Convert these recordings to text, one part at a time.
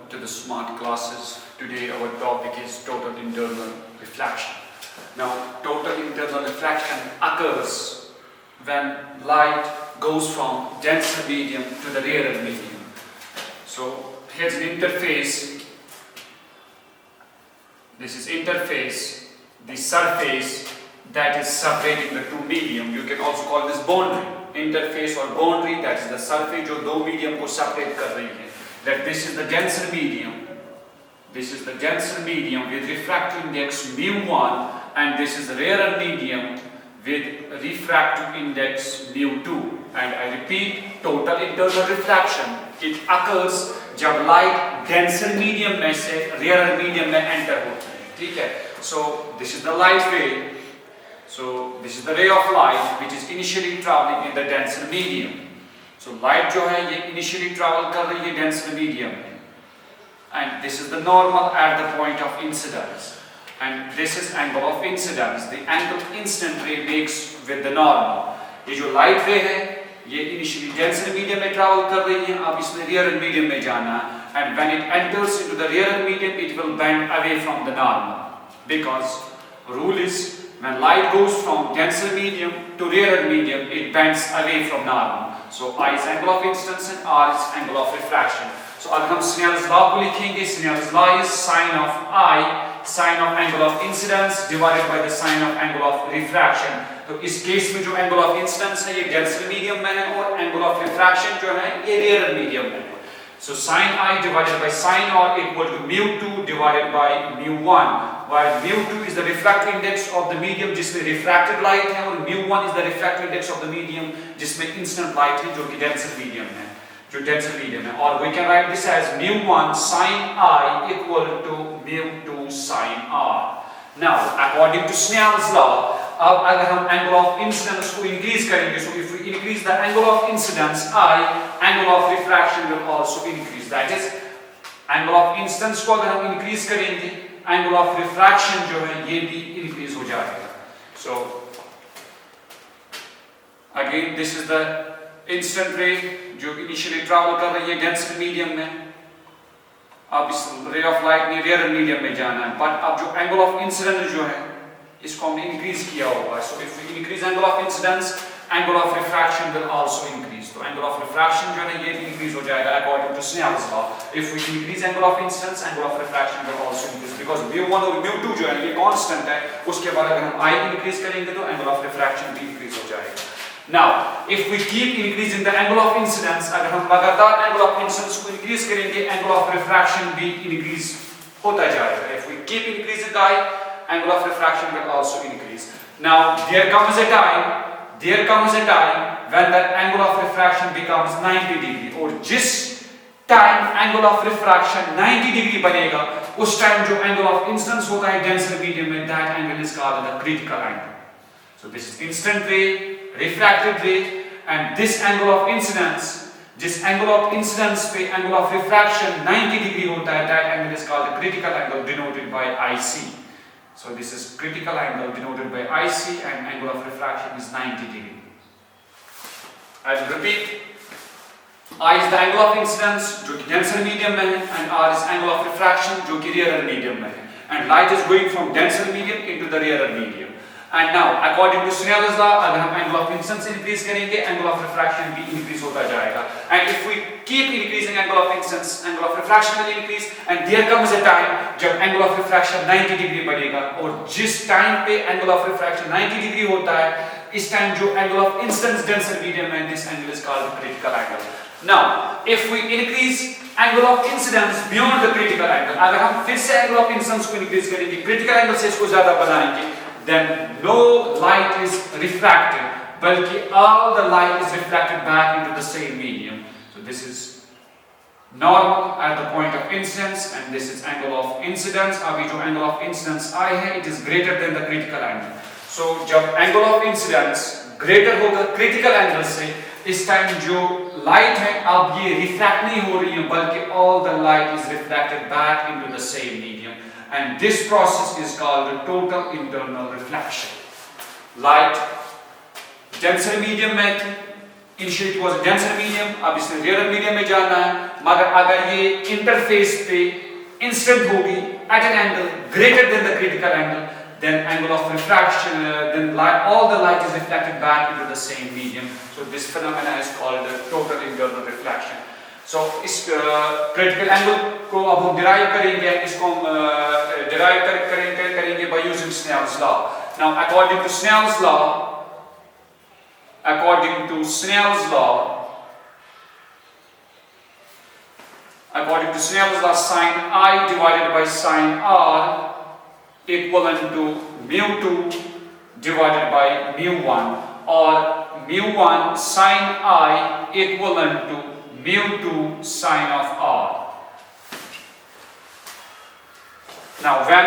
to the smart classes. Today our topic is total internal reflection. Now, total internal reflection occurs when light goes from denser medium to the rarer medium. So here's an interface. This is interface, the surface that is separating the two medium. You can also call this boundary. Interface or boundary, that is the surface जो दो medium को separate कर रही है. That this is the denser medium. This is the denser medium with refractive index mu1, and this is the rarer medium with refractive index mu2. And I repeat, total internal reflection it occurs जब light denser medium में से rarer medium में enter होती है. ठीक है? So this is the light ray. So this is the ray of light which is initially traveling in the denser medium. So light जो है ये initially travel कर रही है denser medium में. And this is the normal at the point of incidence. And this is angle of incidence. The angle incident ray makes with the normal. ये जो light ray है ये initially denser medium में travel कर रही है. अब इसमें rarer medium में जाना है. And when it enters into the rarer medium, it will bend away from the normal. Because rule is when light goes from denser medium to rarer medium, it bends away from normal. So I is angle of incidence and R is angle of refraction. So अगर हम Snell's law को लिखेंगे, Snell's law is sine of I, sine of angle of incidence divided by the sine of angle of refraction. तो इस case में जो angle of incidence है ये denser medium में है और angle of refraction जो है ये rarer medium में है. So sine I divided by sine R equal to mu2 divided by mu1. While mu2 is the refractive index of the medium जिसमें refracted light है और mu1 is the refractive index of the medium जिसमें incident light है जो कि denser medium है, जो denser medium है. और we can write this as mu1 sine I equal to mu2 sine R. Now, according to Snell's law, अब अगर हम angle of incidence को increase करेंगे, so if we increase the angle of incidence I, angle of refraction will also increase. That is, angle of incidence को अगर हम increase करेंगे, angle of refraction जो है ये भी increase हो जाएगा. So again, this is the incident ray जो initially travel कर रही है denser medium में. अब इस ray of light ने rarer medium में जाना है, but अब जो angle of incidence जो है इसको हमने increase किया होगा. So if we increase angle of incidence, angle of refraction will also increase. तो angle of refraction जो है ये भी increase हो जाएगा according to Snell's law. If we increase angle of incidence, angle of refraction will also increase because mu1 और mu2 जो है ये constant है. उसके बाद अगर हम I increase करेंगे तो angle of refraction भी increase हो जाएगा. Now, if we keep increasing the angle of incidence, अगर हम लगातार angle of incidence को increase करेंगे, angle of refraction भी increase होता जाएगा. If we keep increasing the I, angle of refraction will also increase. Now, there comes a time when the angle of refraction becomes 90 degree. और जिस time angle of refraction 90 degree बनेगा, उस time जो angle of incidence होता है denser medium में, that angle is called the critical angle. So this is incident ray, refracted ray, and this angle of incidence, जिस angle of incidence पे angle of refraction 90 degree होता है, that angle is called the critical angle denoted by IC. So this is critical angle denoted by IC and angle of refraction is 90 degree. I will repeat. I is the angle of incidence जो कि denser medium में है and R is angle of refraction जो कि rarer medium में है. And light is going from denser medium into the rarer medium. And now, according to Snell's law, अगर हम angle of incidence increase करेंगे, angle of refraction भी increase होता जाएगा. And if we keep increasing angle of incidence, angle of refraction will increase. And there comes a time जब angle of refraction 90 degree बढ़ेगा. और जिस time पे angle of refraction 90 degree होता है, इस time जो angle of incidence denser medium है, this angle is called the critical angle. Now, if we increase angle of incidence beyond the critical angle, अगर हम फिर से angle of incidence को increase करेंगे, critical angle से इसको ज़्यादा बनाएंगे, then no light is refracted, बल्कि all the light is refracted back into the same medium. So this is normal at the point of incidence, and this is angle of incidence. अभी जो angle of incidence I है, it is greater than the critical angle. So जब angle of incidence greater होगा critical angle से, इस time जो light है अब ये refract नहीं हो रही है, बल्कि all the light is refracted back into the same medium. And this process is called the total internal reflection. Light denser medium में थी, initially it was denser medium, अब इसने रेयर मीडियम में जाना है, मगर अगर ये इंटरफेस पे इंसिडेंट होगी at an angle greater than the critical angle, then angle of refraction, then all the light is reflected back into the same medium. So this phenomena is called the total internal reflection. So इस critical angle को अब हम derive करेंगे, इसको हम derive करेंगे by using Snell's law. Now according to Snell's law, sin I divided by sin R equivalent to mu2 divided by mu1, or mu1 sin I equivalent to mu2 sin of R. Now when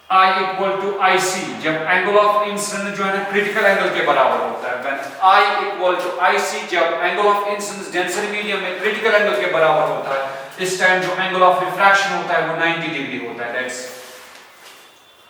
I equal to IC, जब angle of incidence जो है ना critical angle के बराबर होता है, when I equal to IC, जब angle of incidence density medium में critical angle के बराबर होता है, इस टाइम जो angle of refraction होता है वो 90 डिग्री होता है, that's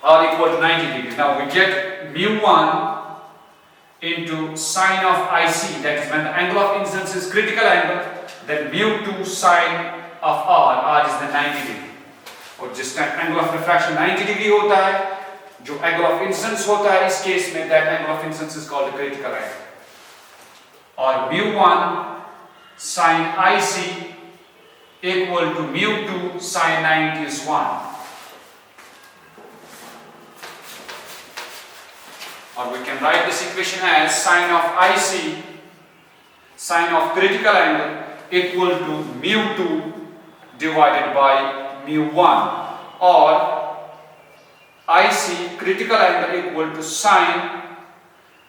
R equal to 90 degree. Now we get mu1 into sin of IC, that is when the angle of incidence is critical angle, then mu2 sin of R is the 90 degree. और जिस time angle of refraction 90 degree होता है, जो angle of incidence होता है इस case में, that angle of incidence is called the critical angle. और mu1 sin IC equal to mu2 sin 90 is 1. Or we can write this equation as sin of IC, sin of critical angle equal to mu2 divided by mu1, or IC critical angle equal to sin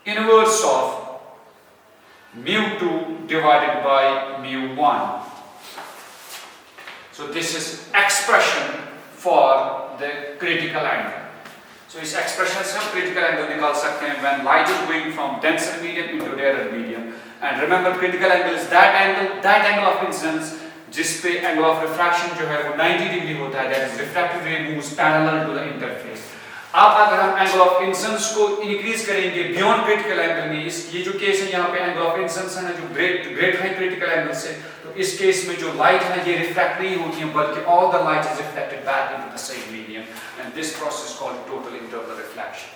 inverse of mu2 divided by mu1. So this is expression for the critical angle. So इस expression से हम critical angle निकाल सकते हैं when light is going from denser medium into rarer medium. And remember critical angle is that angle of incidence जिस पे angle of refraction जो है वो 90 डिग्री होता है, that is refracted ray moves parallel to the interface. अब अगर हम angle of incidence को increase करेंगे beyond critical angle में, ये जो केस है यहाँ पे angle of incidence है ना जो great है critical angle से, तो इस केस में जो light है ये refract नहीं होती है बल्कि all the light is reflected back into the same medium, and this process is called total internal reflection.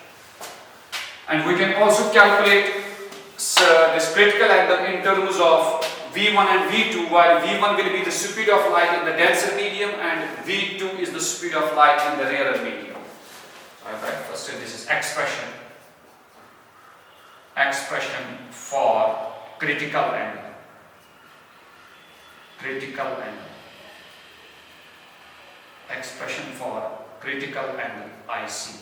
And we can also calculate this critical angle in terms of V1 and V2, while V1 will be the speed of light in the denser medium and V2 is the speed of light in the rarer medium. Alright, first this is expression for critical angle. Expression for critical angle IC.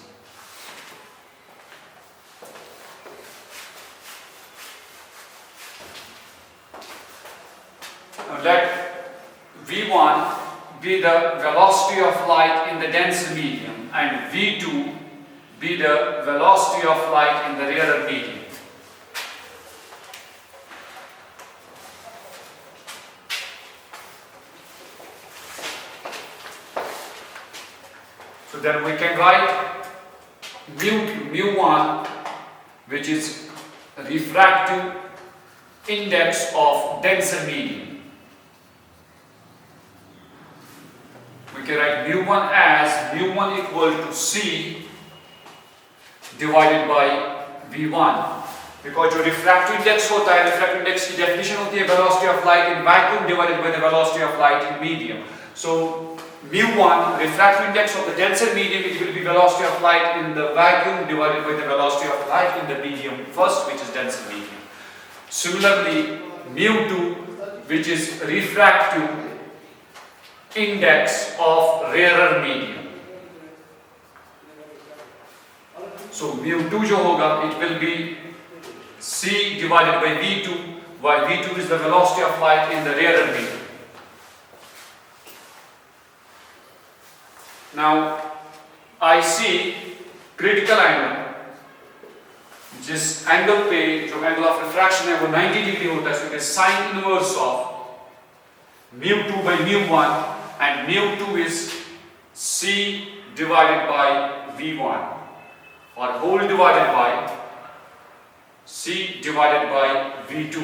Now let V1 be the velocity of light in the denser medium and V2 be the velocity of light in the rarer medium. So then we can write mu1, which is refractive index of denser medium. We can write mu1 as mu1 equal to C divided by V1, because जो refractive index होता है, refractive index की definition होती है velocity of light in vacuum divided by the velocity of light in medium. So mu1, refractive index of the denser medium, it will be velocity of light in the vacuum divided by the velocity of light in the medium first, which is denser medium. Similarly, mu2, which is refractive index of rarer medium. So mu2 जो होगा, it will be C divided by V2, while V2 is the velocity of light in the rarer medium. Now IC critical angle, जिस angle पे जो angle of refraction है वो 90 degree होता है, so it is sin inverse of mu2 by mu1, and mu2 is C divided by V1, or whole divided by C divided by V2.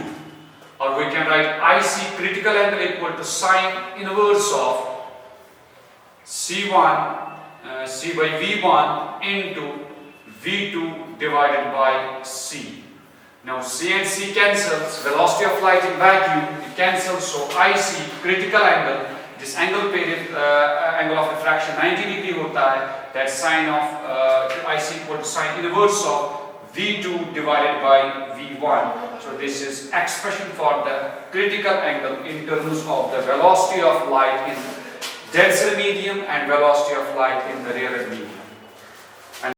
Or we can write IC critical angle equal to sine inverse of C1 C by V1 into V2 divided by C. Now C and C cancels, velocity of light in vacuum it cancels, so IC critical angle, this angle period angle of refraction 90 degree hota hai, that sine of IC equal to sine inverse of V2 divided by V1. So this is expression for the critical angle in terms of the velocity of light in denser medium and velocity of light in the rarer medium.